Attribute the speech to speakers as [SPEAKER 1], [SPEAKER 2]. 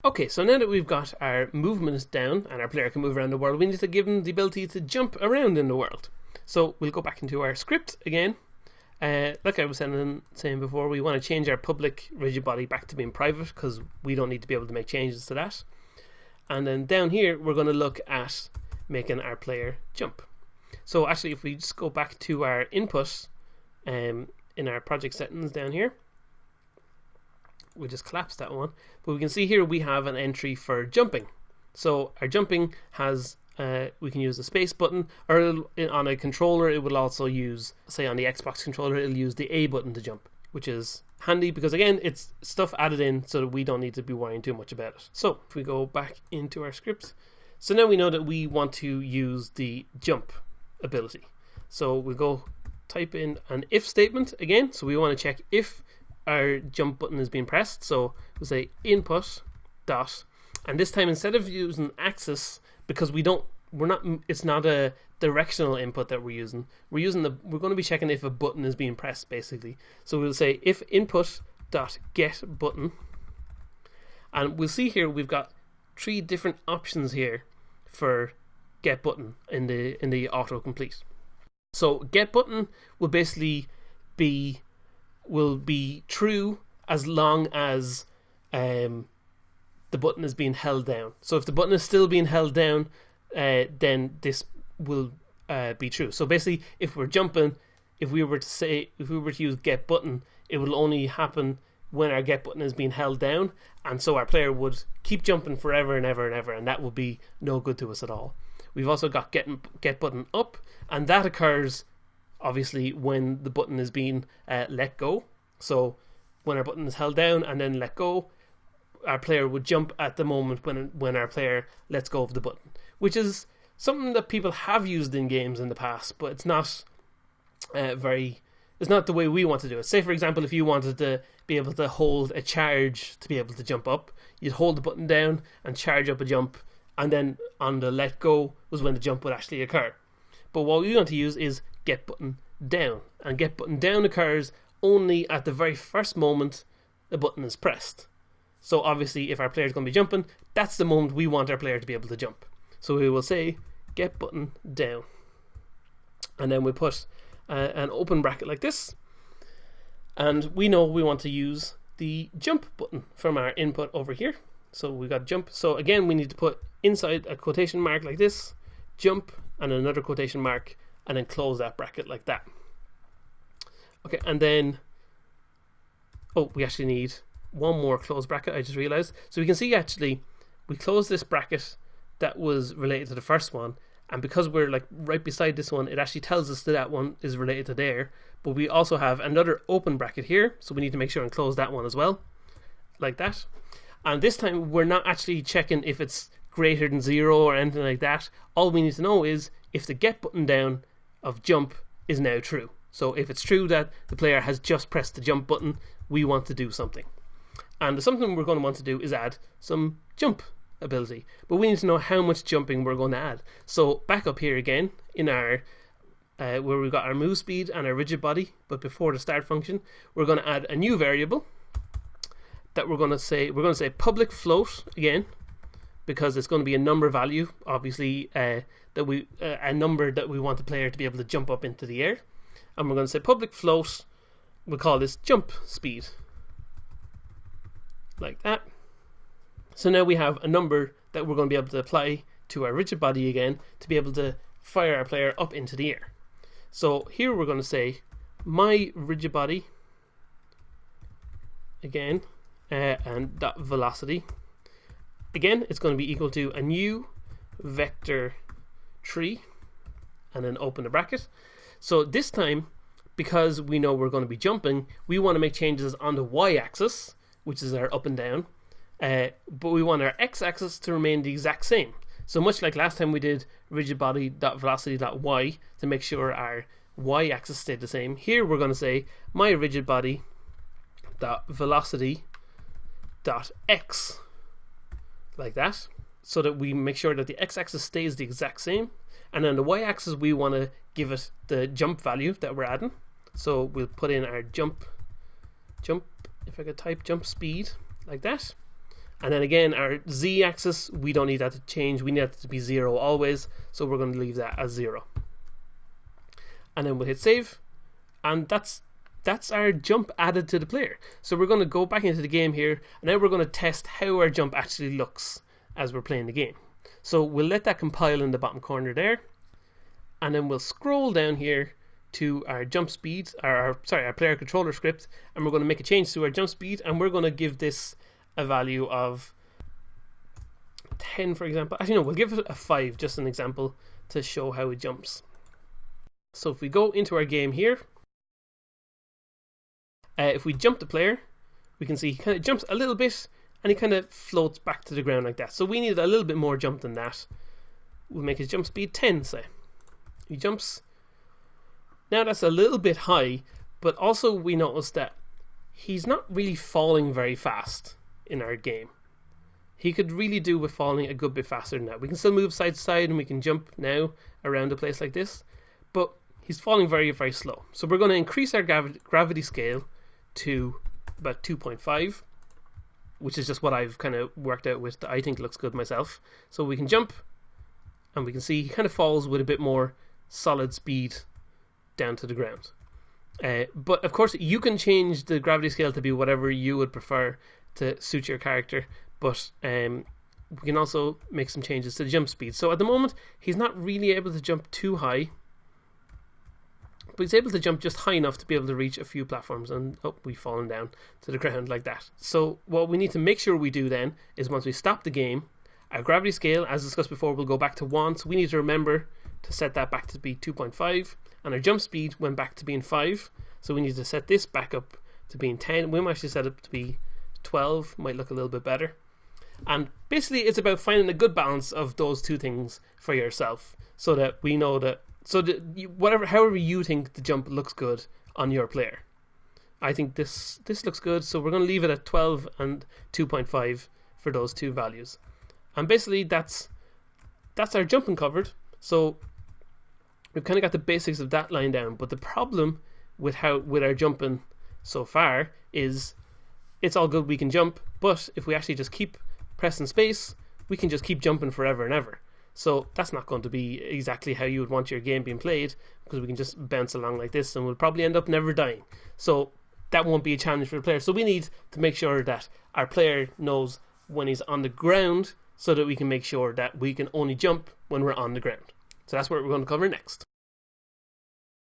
[SPEAKER 1] Okay, so now that we've got our movement down and our player can move around the world, we need to give them the ability to jump around in the world. So we'll go back into our script again. Like I was saying before, we want to change our public rigid body back to being private because we don't need to be able to make changes to that. And then down here, we're going to look at making our player jump. So actually, if we just go back to our input in our project settings down here, we just collapse that one. But we can see here we have an entry for jumping. So our jumping has, we can use the space button, or on a controller it will also use, say on the Xbox controller, it'll use the A button to jump, which is handy because again, it's stuff added in so that we don't need to be worrying too much about it. So if we go back into our script, so now we know that we want to use the jump ability. So we'll go type in an if statement again. So we want to check if our jump button is being pressed. So we'll say input dot, and this time instead of using axis, because it's not a directional input that we're using we're going to be checking if a button is being pressed basically. So we'll say if input dot get button, and we'll see here we've got 3 different options here for get button in the autocomplete. So get button will basically be true as long as the button is being held down. So if the button is still being held down, then this will be true. So basically, if we're jumping, if we were to use get button, it will only happen when our get button is being held down, and so our player would keep jumping forever and ever and ever, and that would be no good to us at all. We've also got get button up, and that occurs obviously when the button is being let go. So when our button is held down and then let go, our player would jump at the moment when our player lets go of the button, which is something that people have used in games in the past, but it's not it's not the way we want to do it. Say for example, if you wanted to be able to hold a charge to be able to jump up, you'd hold the button down and charge up a jump, and then on the let go was when the jump would actually occur. But what we want to use is get button down, and get button down occurs only at the very first moment the button is pressed. So obviously if our player is going to be jumping, that's the moment we want our player to be able to jump. So we will say get button down, and then we put an open bracket like this, and we know we want to use the jump button from our input over here. So we got jump. So again, we need to put inside a quotation mark like this, jump, and another quotation mark, and then close that bracket like that. Okay, and then we actually need one more close bracket, I just realized. So we can see actually we closed this bracket that was related to the first one, and because we're like right beside this one, it actually tells us that one is related to there. But we also have another open bracket here, so we need to make sure and close that one as well, like that. And this time we're not actually checking if it's greater than 0 or anything like that. All we need to know is if the get button down of jump is now true. So if it's true that the player has just pressed the jump button, we want to do something. And the something we're going to want to do is add some jump ability. But we need to know how much jumping we're going to add. So back up here again in our where we've got our move speed and our rigid body, but before the start function, we're going to add a new variable that we're going to say public float again, because it's going to be a number value, obviously, a number that we want the player to be able to jump up into the air. And we're going to say public float, we'll call this jump speed, like that. So now we have a number that we're going to be able to apply to our rigid body again to be able to fire our player up into the air. So here we're going to say my rigid body again, and that velocity again, it's going to be equal to a new vector 3, and then open the bracket. So this time, because we know we're going to be jumping, we want to make changes on the y-axis, which is our up and down, but we want our x-axis to remain the exact same. So much like last time we did rigid body.velocity.y to make sure our y-axis stayed the same, here we're going to say my rigid body.velocity.x, like that, so that we make sure that the x-axis stays the exact same, and on the y-axis we want to give it the jump value that we're adding. So we'll put in our jump, if I could type jump speed like that, And then again, our z-axis, we don't need that to change. We need that to be 0 always. So we're going to leave that as 0. And then we'll hit save. And that's our jump added to the player. So we're going to go back into the game here. And now we're going to test how our jump actually looks as we're playing the game. So we'll let that compile in the bottom corner there. And then we'll scroll down here to our jump speed, our player controller script, and we're going to make a change to our jump speed, and we're going to give this a value of 10, for example. Actually, no, we'll give it a 5, just an example to show how it jumps. So if we go into our game here, if we jump the player, we can see he kind of jumps a little bit, and he kind of floats back to the ground like that. So we need a little bit more jump than that. We'll make his jump speed 10, say. He jumps. Now that's a little bit high, but also we notice that he's not really falling very fast in our game. He could really do with falling a good bit faster than that. We can still move side to side and we can jump now around a place like this, but he's falling very, very slow. So we're going to increase our gravity scale to about 2.5, which is just what I've kind of worked out with. I think looks good myself. So we can jump, and we can see he kind of falls with a bit more solid speed down to the ground. But of course you can change the gravity scale to be whatever you would prefer to suit your character, but we can also make some changes to the jump speed. So at the moment he's not really able to jump too high, but he's able to jump just high enough to be able to reach a few platforms, and we've fallen down to the ground like that. So what we need to make sure we do then is, once we stop the game, our gravity scale, as discussed before, will go back to 1, so we need to remember to set that back to be 2.5, and our jump speed went back to being 5, so we need to set this back up to being 10. We might actually set it to be 12, might look a little bit better. And basically it's about finding a good balance of those two things for yourself, so that we know that, however you think the jump looks good on your player. I think this looks good, so we're going to leave it at 12 and 2.5 for those two values. And basically that's our jumping covered. So we've kind of got the basics of that line down, but the problem with our jumping so far is it's all good, we can jump, but if we actually just keep pressing space, we can just keep jumping forever and ever. So that's not going to be exactly how you would want your game being played, because we can just bounce along like this and we'll probably end up never dying. So that won't be a challenge for the player. So we need to make sure that our player knows when he's on the ground, so that we can make sure that we can only jump when we're on the ground. So that's what we're going to cover next.